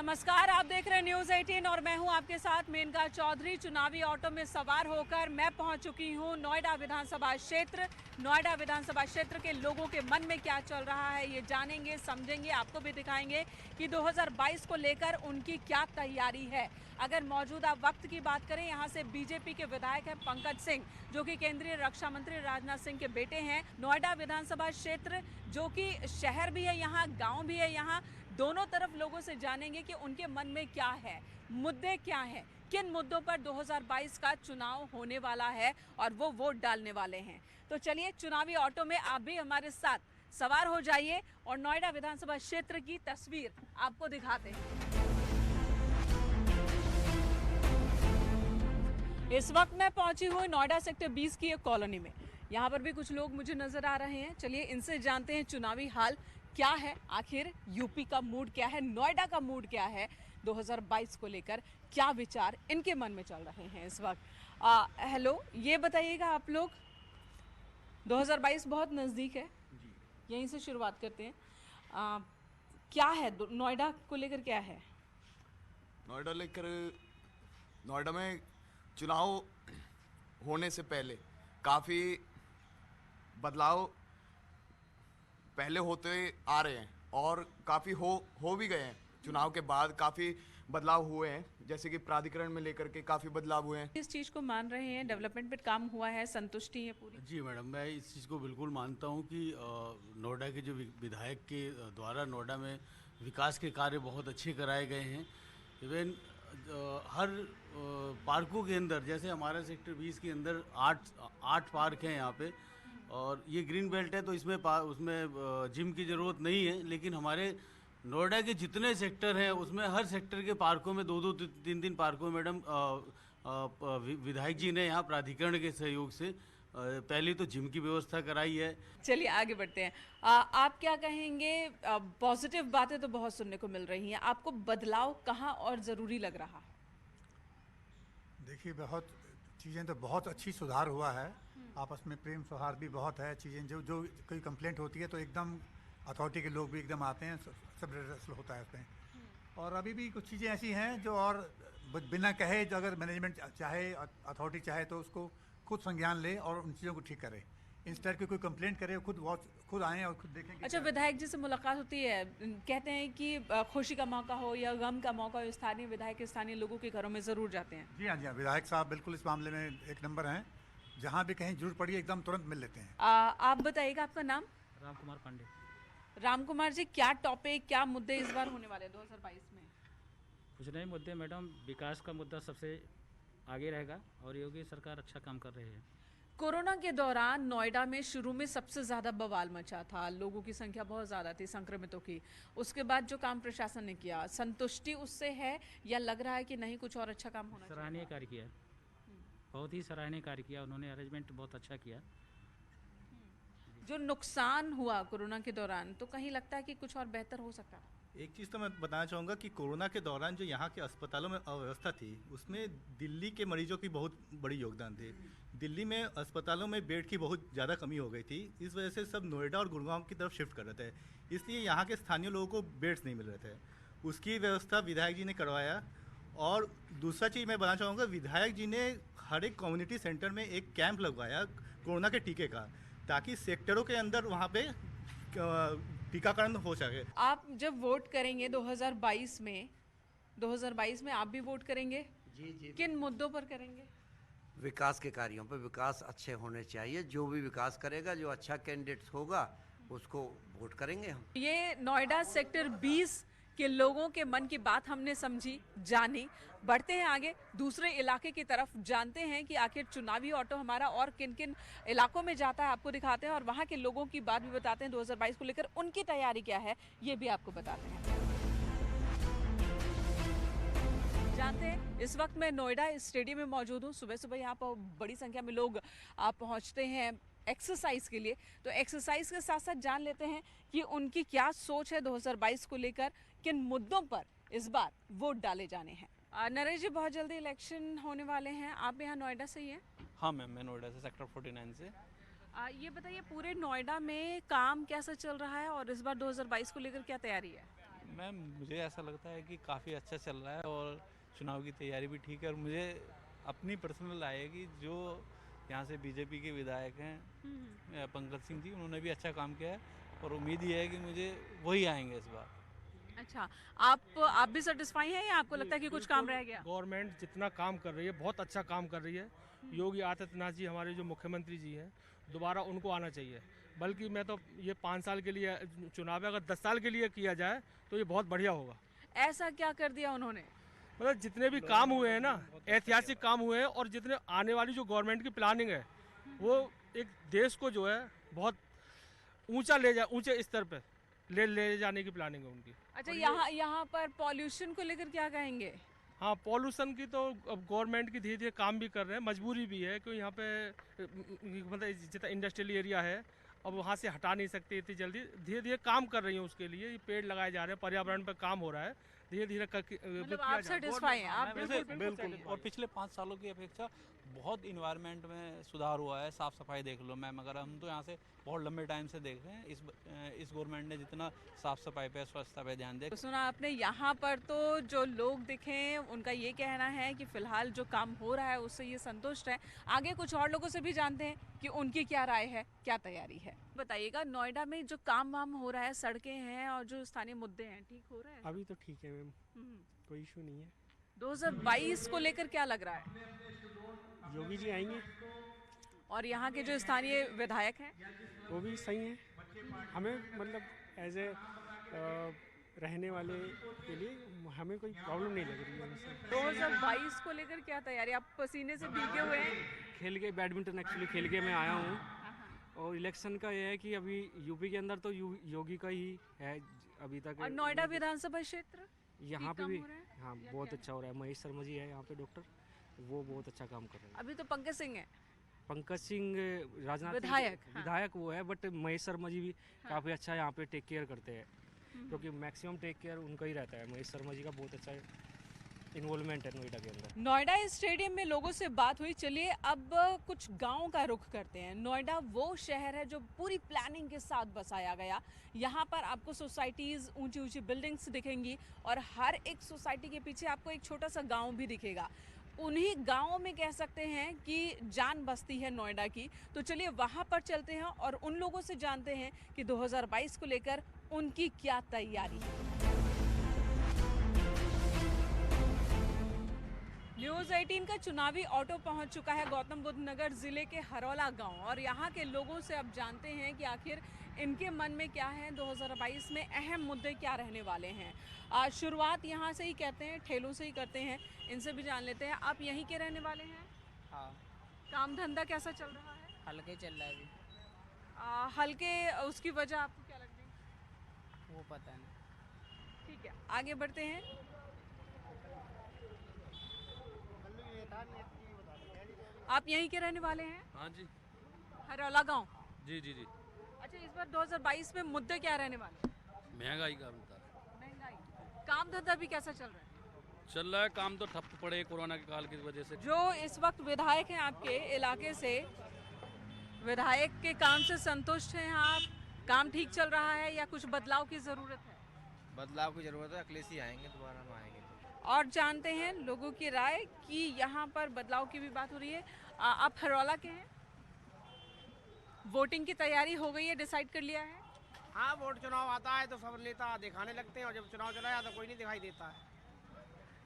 नमस्कार, आप देख रहे हैं न्यूज़ 18 और मैं हूं आपके साथ मेनका चौधरी। चुनावी ऑटो में सवार होकर मैं पहुंच चुकी हूं नोएडा विधानसभा क्षेत्र। नोएडा विधानसभा क्षेत्र के लोगों के मन में क्या चल रहा है ये जानेंगे, समझेंगे, आपको भी दिखाएंगे कि 2022 को लेकर उनकी क्या तैयारी है। अगर मौजूदा वक्त की बात करें, यहाँ से बीजेपी के विधायक हैं पंकज सिंह, जो कि केंद्रीय रक्षा मंत्री राजनाथ सिंह के बेटे हैं। नोएडा विधानसभा क्षेत्र जो कि शहर भी है, यहाँ गाँव भी है, यहाँ दोनों तरफ लोगों से जानेंगे कि उनके मन में क्या है, मुद्दे क्या हैं, किन मुद्दों पर 2022 का चुनाव होने वाला है और वो वोट डालने वाले हैं। तो चलिए, चुनावी ऑटो में आप भी हमारे साथ सवार हो जाइए और नोएडा विधानसभा क्षेत्र की तस्वीर आपको दिखाते हैं। इस वक्त मैं पहुंची हूँ नोएडा सेक्टर 20 की एक कॉलोनी में। यहाँ पर भी कुछ लोग मुझे नजर आ रहे हैं। चलिए इनसे जानते हैं चुनावी हाल क्या है, आखिर यूपी का मूड क्या है, नोएडा का मूड क्या है, 2022 को लेकर क्या विचार इनके मन में चल रहे हैं इस वक्त। हेलो, ये बताइएगा आप लोग, 2022 बहुत नज़दीक है, यहीं से शुरुआत करते हैं। क्या है नोएडा को लेकर, क्या है नोएडा में चुनाव होने से पहले काफ़ी बदलाव पहले होते आ रहे हैं और काफ़ी हो भी गए हैं। चुनाव के बाद काफ़ी बदलाव हुए हैं, जैसे कि प्राधिकरण में लेकर के काफ़ी बदलाव हुए हैं। इस चीज़ को मान रहे हैं, डेवलपमेंट पे काम हुआ है, संतुष्टि है पूरी? जी मैडम, मैं इस चीज़ को बिल्कुल मानता हूँ कि नोएडा के जो विधायक के द्वारा नोएडा में विकास के कार्य बहुत अच्छे कराए गए हैं। इवन हर पार्कों के अंदर, जैसे हमारे सेक्टर 20 के अंदर आठ पार्क हैं यहाँ पे, और ये ग्रीन बेल्ट है तो उसमें जिम की ज़रूरत नहीं है। लेकिन हमारे नोएडा के जितने सेक्टर हैं उसमें हर सेक्टर के पार्कों में दो तीन पार्कों में मैडम विधायक जी ने यहाँ प्राधिकरण के सहयोग से पहले तो जिम की व्यवस्था कराई है। चलिए आगे बढ़ते हैं। आप क्या कहेंगे? पॉजिटिव बातें तो बहुत सुनने को मिल रही हैं, आपको बदलाव कहाँ और ज़रूरी लग रहा? देखिए, बहुत चीज़ें तो बहुत अच्छी सुधार हुआ है। आपस में प्रेम सौहार्द भी बहुत है। चीज़ें जो कोई कंप्लेंट होती है तो एकदम अथॉरिटी के लोग भी एकदम आते हैं, सब रेसल होता है उसमें। और अभी भी कुछ चीज़ें ऐसी हैं जो और बिना कहे, जो अगर मैनेजमेंट चाहे, अथॉरिटी चाहे तो उसको खुद संज्ञान ले और उन चीज़ों को ठीक करे। इंस्टेड कि कोई कंप्लेंट करे, खुद आएँ और खुद देखें। अच्छा, विधायक जी से मुलाकात होती है, कहते हैं कि खुशी का मौका हो या गम का मौका हो, स्थानीय विधायक स्थानीय लोगों के घरों में ज़रूर जाते हैं? जी हाँ, जी हाँ, विधायक साहब बिल्कुल इस मामले में एक नंबर हैं। जहाँ भी कहीं जरूरत पड़ी एकदम तुरंत मिल लेते हैं। आप बताइएगा, आपका नाम? राम कुमार पांडे। राम कुमार जी, क्या टॉपिक, क्या मुद्दे इस बार होने वाले हैं 2022 में? कुछ नए मुद्दे मैडम, विकास का मुद्दा सबसे आगे रहेगा और योगी सरकार अच्छा काम कर रही है। कोरोना के दौरान नोएडा में शुरू में सबसे ज़्यादा बवाल मचा था, लोगों की संख्या बहुत ज़्यादा थी संक्रमितों की। उसके बाद जो काम प्रशासन ने किया, संतुष्टि उससे है या लग रहा है कि नहीं कुछ और अच्छा काम होना चाहिए? सराहनीय कार्य किया, बहुत ही सराहनीय कार्य किया उन्होंने, अरेंजमेंट बहुत अच्छा किया। जो नुकसान हुआ कोरोना के दौरान, तो कहीं लगता है कि कुछ और बेहतर हो सकता है? एक चीज़ तो मैं बताना चाहूँगा कि कोरोना के दौरान जो यहाँ के अस्पतालों में अव्यवस्था थी, उसमें दिल्ली के मरीजों की बहुत बड़ी योगदान थी। दिल्ली में अस्पतालों में बेड की बहुत ज़्यादा कमी हो गई थी, इस वजह से सब नोएडा और गुड़गांव की तरफ शिफ्ट कर रहे थे, इसलिए यहाँ के स्थानीय लोगों को बेड्स नहीं मिल रहे थे। उसकी व्यवस्था विधायक जी ने करवाया। और दूसरा चीज़ मैं बताना चाहूँगा, विधायक जी ने हर एक कम्युनिटी सेंटर में एक कैंप लगवाया कोरोना के टीके का, ताकि सेक्टरों के अंदर वहाँ पे टीकाकरण हो सके। आप जब वोट करेंगे 2022 में आप भी वोट करेंगे? जी। किन मुद्दों पर करेंगे? विकास के कार्यों पर। विकास अच्छे होने चाहिए। जो भी विकास करेगा, जो अच्छा कैंडिडेट होगा, उसको वोट करेंगे हम। ये नोएडा सेक्टर 20 के लोगों के मन की बात हमने समझी, जानी। बढ़ते हैं आगे दूसरे इलाके की तरफ, जानते हैं कि आखिर चुनावी ऑटो हमारा और किन किन इलाकों में जाता है, आपको दिखाते हैं और वहां के लोगों की बात भी बताते हैं। 2022 को लेकर उनकी तैयारी क्या है ये भी आपको बताते हैं। जानते हैं, इस वक्त मैं नोएडा स्टेडियम में मौजूद हूँ। सुबह सुबह यहाँ पर बड़ी संख्या में लोग पहुँचते हैं एक्सरसाइज के लिए। तो एक्सरसाइज के साथ साथ जान लेते हैं कि उनकी क्या सोच है 2022 को लेकर, किन मुद्दों पर इस बार वोट डाले जाने हैं। नरेश जी, बहुत जल्दी इलेक्शन होने वाले हैं, आप यहाँ नोएडा से ही हैं? हाँ मैम, मैं नोएडा से सेक्टर 49 से। ये बताइए, पूरे नोएडा में काम कैसा चल रहा है और इस बार 2022 को लेकर क्या तैयारी है? मैम मुझे ऐसा लगता है कि काफ़ी अच्छा चल रहा है और चुनाव की तैयारी भी ठीक है। और मुझे अपनी पर्सनल राय है कि जो यहाँ से बीजेपी के विधायक हैं पंकज सिंह जी, उन्होंने भी अच्छा काम किया है और उम्मीद ये है कि मुझे वही आएंगे इस बार। अच्छा, आप भी सेटिस्फाई हैं या आपको लगता है कि कुछ काम रह गया? गवर्नमेंट जितना काम कर रही है बहुत अच्छा काम कर रही है। योगी आदित्यनाथ जी हमारे जो मुख्यमंत्री जी हैं, दोबारा उनको आना चाहिए। बल्कि मैं तो ये 5 साल के लिए चुनाव है, अगर 10 साल के लिए किया जाए तो ये बहुत बढ़िया होगा। ऐसा क्या कर दिया उन्होंने? मतलब जितने भी काम हुए हैं ना, ऐतिहासिक काम हुए हैं, और जितने आने वाली जो गवर्नमेंट की प्लानिंग है वो एक देश को जो है बहुत ऊंचे स्तर पे ले जाने की प्लानिंग है उनकी। अच्छा, यहाँ पर पॉल्यूशन को लेकर क्या कहेंगे? हाँ, पॉल्यूशन की तो अब गवर्नमेंट की धीरे धीरे काम भी कर रहे हैं, मजबूरी भी है क्योंकि यहाँ पे मतलब जितना इंडस्ट्रियल एरिया है अब वहाँ से हटा नहीं सकते इतनी जल्दी। धीरे धीरे काम कर रही है उसके लिए, ये पेड़ लगाए जा रहे हैं, पर्यावरण पर काम हो रहा है धीरे धीरे। मतलब आप सेटिस्फाई हैं? आप बिल्कुल। और पिछले 5 सालों की अपेक्षा बहुत इन्वायरमेंट में सुधार हुआ है। साफ़ सफाई देख लो मैम, अगर हम तो यहाँ से बहुत लंबे टाइम से देख रहे हैं, इस गवर्नमेंट ने जितना साफ़ सफाई पे स्वच्छता पे ध्यान दिया। सुना आपने, यहाँ पर तो जो लोग दिखे उनका ये कहना है कि फिलहाल जो काम हो रहा है उससे ये संतुष्ट है। आगे कुछ और लोगों से भी जानते हैं कि उनकी क्या राय है, क्या तैयारी है। बताइएगा, नोएडा में जो काम वाम हो रहा है, सड़कें हैं और जो स्थानीय मुद्दे हैं, ठीक हो रहा है? अभी तो ठीक है मैम, कोई इशू नहीं है। 2022 को लेकर क्या लग रहा है? योगी जी आएंगे और यहाँ के जो स्थानीय विधायक हैं वो भी सही हैं। हमें मतलब एज ए रहने वाले के लिए हमें कोई प्रॉब्लम नहीं लग रही है उनसे। 2022 को लेकर क्या तैयारी? आप पसीने से भीगे हुए हैं। खेल के बैडमिंटन एक्चुअली खेल के मैं आया हूँ, और इलेक्शन का ये है कि अभी यूपी के अंदर तो योगी का ही है अभी तक। और नोएडा विधानसभा क्षेत्र यहाँ पे भी हाँ बहुत अच्छा हो रहा है। महेश शर्मा जी है यहाँ पे डॉक्टर, वो बहुत अच्छा काम कर रहे हैं। अभी तो पंकज सिंह है, पंकज सिंह राजनाथ विधायक वो है, बट महेश शर्मा जी भी काफ़ी अच्छा यहाँ पे टेक केयर करते हैं, क्योंकि मैक्सिमम टेक केयर उनका ही रहता है। महेश शर्मा जी का बहुत अच्छा इन्वॉल्वमेंट है नोएडा के अंदर। नोएडा स्टेडियम में लोगों से बात हुई। चलिए अब कुछ गांव का रुख करते हैं। नोएडा वो शहर है जो पूरी प्लानिंग के साथ बसाया गया। यहाँ पर आपको सोसाइटीज़, ऊंची ऊंची बिल्डिंग्स दिखेंगी और हर एक सोसाइटी के पीछे आपको एक छोटा सा गांव भी दिखेगा। उन्हीं गाँवों में कह सकते हैं कि जान बसती है नोएडा की। तो चलिए वहाँ पर चलते हैं और उन लोगों से जानते हैं कि 2022 को लेकर उनकी क्या तैयारी है। न्यूज़ 18 का चुनावी ऑटो पहुंच चुका है गौतम बुद्ध नगर जिले के हरौला गांव, और यहाँ के लोगों से अब जानते हैं कि आखिर इनके मन में क्या है, 2022 में अहम मुद्दे क्या रहने वाले हैं। शुरुआत यहाँ से ही कहते हैं, ठेलों से ही करते हैं। इनसे भी जान लेते हैं। आप यहीं के रहने वाले हैं? हाँ। काम धंधा कैसा चल रहा है? हल्के चल रहा है अभी। हल्के, उसकी वजह आपको क्या लगती है? वो पता नहीं। ठीक है, आगे बढ़ते हैं। आप यहीं के रहने वाले हैं? हाँ जी। हरौला गांव? जी जी जी। अच्छा, इस बार 2022 में मुद्दे क्या रहने वाले? महंगाई का मुद्दा। महंगाई। काम धंधा भी कैसा चल रहा है? चल रहा है, काम तो ठप पड़े कोरोना के काल की वजह से। जो इस वक्त विधायक हैं आपके इलाके से, विधायक के काम से संतुष्ट हैं आप? काम ठीक चल रहा है या कुछ बदलाव की ज़रूरत है? बदलाव की ज़रूरत है, अखिलेश ही आएंगे, दोबारा हम आएंगे। और जानते हैं लोगों की राय कि यहाँ पर बदलाव की भी बात हो रही है। आप हरौला के हैं? वोटिंग की तैयारी हो गई है, डिसाइड कर लिया है? हाँ, वोट चुनाव आता है तो सब नेता दिखाने लगते हैं, और जब चुनाव चला जाता तो कोई नहीं दिखाई देता है।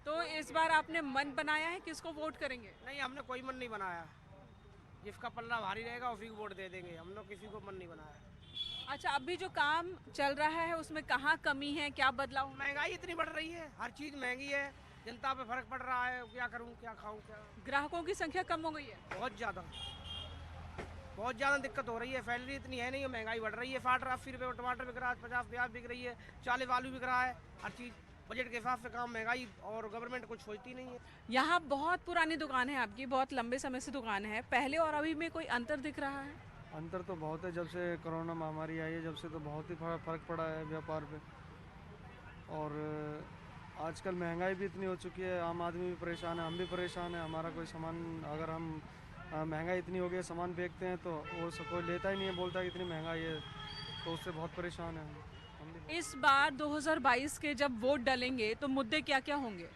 तो इस बार आपने मन बनाया है किसको वोट करेंगे? नहीं, हमने कोई मन नहीं बनाया। जिसका पल्ला भारी रहेगा उसी को वोट दे देंगे। हम लोग किसी को मन नहीं बनाया। अच्छा, अभी जो काम चल रहा है उसमें कहाँ कमी है, क्या बदलाव? महंगाई इतनी बढ़ रही है, हर चीज़ महंगी है, जनता पे फर्क पड़ रहा है। क्या करूँ, क्या खाऊँ, क्या? ग्राहकों की संख्या कम हो गई है? बहुत ज़्यादा दिक्कत हो रही है। सैलरी इतनी है नहीं, है महंगाई बढ़ रही है। 80 रुपये टमाटर बिक रहा है, 50 प्याज बिक रही है, 40 आलू बिक रहा है। हर चीज़ बजट के हिसाब से काम, महंगाई, और गवर्नमेंट कुछ सोचती नहीं है। यहाँ बहुत पुरानी दुकान है आपकी, बहुत लंबे समय से दुकान है। पहले और अभी में कोई अंतर दिख रहा है? अंतर तो बहुत है। जब से कोरोना महामारी आई है, जब से तो बहुत ही फर्क पड़ा है व्यापार पे। और आजकल महंगाई भी इतनी हो चुकी है, आम आदमी भी परेशान है, हम भी परेशान है। हमारा कोई सामान, अगर हम महंगाई इतनी हो गई है, सामान बेचते हैं तो वो कोई लेता ही नहीं है, बोलता है कि इतनी महंगाई है, तो उससे बहुत परेशान है हम इस बार 2022 के जब वोट डलेंगे तो मुद्दे क्या क्या होंगे?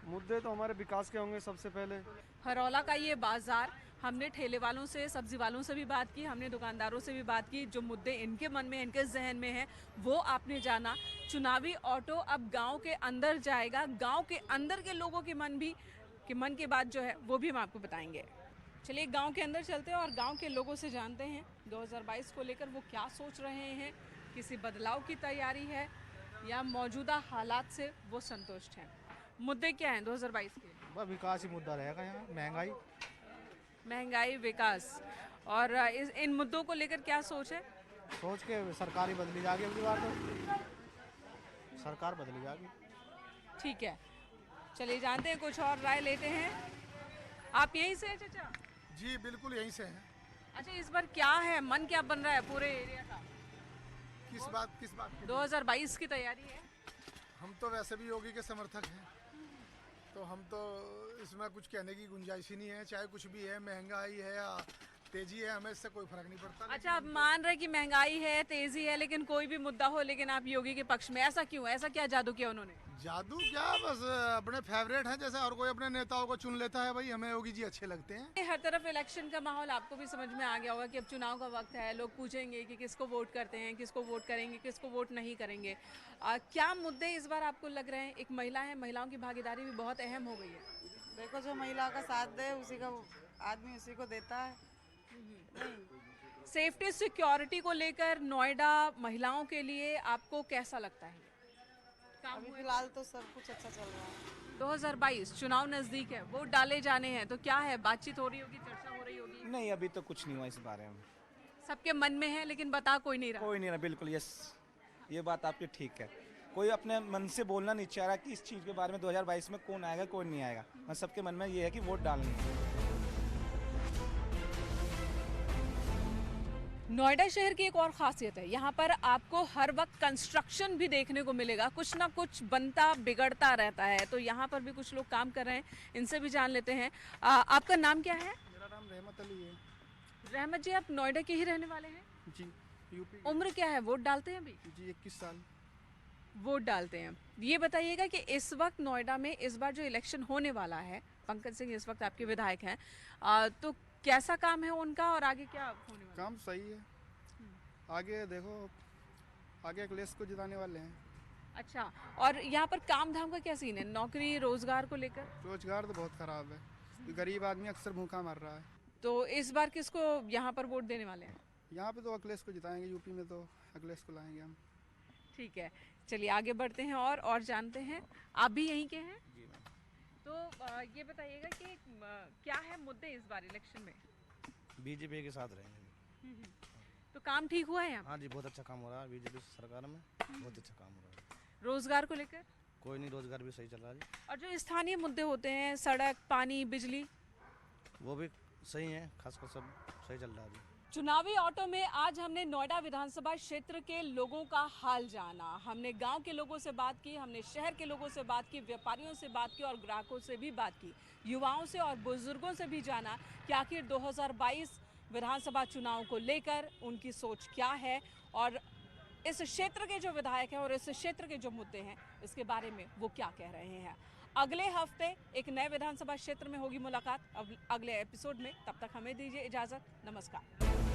मुद्दे तो हमारे विकास के होंगे सबसे पहले। हरौला का ये बाजार, हमने ठेले वालों से, सब्जी वालों से भी बात की, हमने दुकानदारों से भी बात की, जो मुद्दे इनके मन में, इनके जहन में है वो आपने जाना। चुनावी ऑटो अब गांव के अंदर जाएगा, गांव के अंदर के लोगों के मन की बात जो है वो भी हम आपको बताएंगे। चलिए गांव के अंदर चलते हैं और गांव के लोगों से जानते हैं 2022 को लेकर वो क्या सोच रहे हैं, किसी बदलाव की तैयारी है या मौजूदा हालात से वो संतुष्ट हैं। मुद्दे क्या हैं 2022 के? बस विकास ही मुद्दा रहेगा यहाँ, महंगाई, विकास। और इन मुद्दों को लेकर क्या सोच है? सोच के सरकार ही बदली जाएगी, अगली बार तो सरकार बदली जाएगी। ठीक है, चलिए जानते हैं, कुछ और राय लेते हैं। आप यहीं से हैं चाचा? जी बिल्कुल यहीं से हैं। अच्छा, इस बार क्या है, मन क्या बन रहा है पूरे एरिया का? किस बात की? 2022 की तैयारी है। हम तो वैसे भी योगी के समर्थक हैं, तो हम तो इसमें कुछ कहने की गुंजाइश ही नहीं है। चाहे कुछ भी है, महंगाई है या तेजी है, हमें इससे कोई फर्क नहीं पड़ता। अच्छा, आप मान रहे कि महंगाई है, तेजी है, लेकिन कोई भी मुद्दा हो लेकिन आप योगी के पक्ष में, ऐसा क्यों? ऐसा क्या जादू किया उन्होंने? जादू क्या, बस अपने फेवरेट हैं, जैसे और कोई अपने नेताओं को चुन लेता है। भाई हमें योगी जी अच्छे लगते हैं। हर तरफ इलेक्शन का माहौल आपको भी समझ में आ गया होगा कि अब चुनाव का वक्त है, लोग पूछेंगे कि किसको वोट करते हैं, किसको वोट करेंगे, किसको वोट नहीं करेंगे। क्या मुद्दे इस बार आपको लग रहे हैं? एक महिला है, महिलाओं की भागीदारी भी बहुत अहम हो गई है। देखो, जो महिला का साथ दे उसी का आदमी उसी को देता है। सेफ्टी सिक्योरिटी को लेकर नोएडा महिलाओं के लिए आपको कैसा लगता है? अभी फिलहाल तो सब कुछ अच्छा चल रहा है। 2022 चुनाव नजदीक है, वोट डाले जाने हैं, तो क्या है, बातचीत हो रही होगी, चर्चा हो रही होगी? नहीं, अभी तो कुछ नहीं हुआ इस बारे में। सबके मन में है लेकिन बता कोई नहीं रहा। कोई नहीं रहा, बिल्कुल। यस, ये बात आपकी ठीक है। कोई अपने मन से बोलना नहीं चाह रहा कि इस चीज़ के बारे में 2022 में कौन आएगा, कौन नहीं आएगा। मैं सबके मन में ये है कि वोट डालनी है। नोएडा शहर की एक और खासियत है, यहाँ पर आपको हर वक्त कंस्ट्रक्शन भी देखने को मिलेगा, कुछ ना कुछ बनता बिगड़ता रहता है। तो यहाँ पर भी कुछ लोग काम कर रहे हैं, इनसे भी जान लेते हैं। आपका नाम क्या है? मेरा नाम रहमत अली है। रहमत जी, आप नोएडा के ही रहने वाले हैं? जी, यूपी। उम्र क्या है, वोट डालते हैं अभी? जी, 21 साल। वोट डालते हैं। ये बताइएगा कि इस वक्त नोएडा में इस बार जो इलेक्शन होने वाला है, पंकज सिंह इस वक्त आपके विधायक हैं, तो कैसा काम है उनका और आगे क्या होने वाला है? काम सही है, आगे देखो, आगे अखिलेश को जिताने वाले हैं। अच्छा, और यहाँ पर काम धाम का क्या सीन है, नौकरी रोजगार को लेकर? रोजगार तो बहुत खराब है, गरीब आदमी अक्सर भूखा मर रहा है। तो इस बार किसको यहाँ पर वोट देने वाले हैं? यहाँ पे तो अखिलेश को जिताएंगे, यूपी में तो अखिलेश को लाएंगे हम। ठीक है, चलिए आगे बढ़ते हैं और जानते हैं। आप भी यहीं के हैं? जी मैम। तो ये बताइएगा कि क्या है मुद्दे इस बार इलेक्शन में? बीजेपी के साथ रहेंगे। तो काम ठीक हुआ है यहाँ? हाँ जी, बहुत अच्छा काम हो रहा है बीजेपी सरकार में, बहुत अच्छा काम हो रहा है। रोजगार को लेकर? कोई नहीं, रोजगार भी सही चल रहा है जी। और जो स्थानीय मुद्दे होते हैं, सड़क, पानी, बिजली, वो भी सही है, खासकर सब सही चल रहा है जी। चुनावी ऑटो में आज हमने नोएडा विधानसभा क्षेत्र के लोगों का हाल जाना। हमने गांव के लोगों से बात की, हमने शहर के लोगों से बात की, व्यापारियों से बात की और ग्राहकों से भी बात की, युवाओं से और बुजुर्गों से भी जाना कि आखिर 2022 विधानसभा चुनाव को लेकर उनकी सोच क्या है और इस क्षेत्र के जो विधायक हैं और इस क्षेत्र के जो मुद्दे हैं इसके बारे में वो क्या कह रहे हैं। अगले हफ्ते एक नए विधानसभा क्षेत्र में होगी मुलाकात अगले एपिसोड में। तब तक हमें दीजिए इजाज़त। नमस्कार।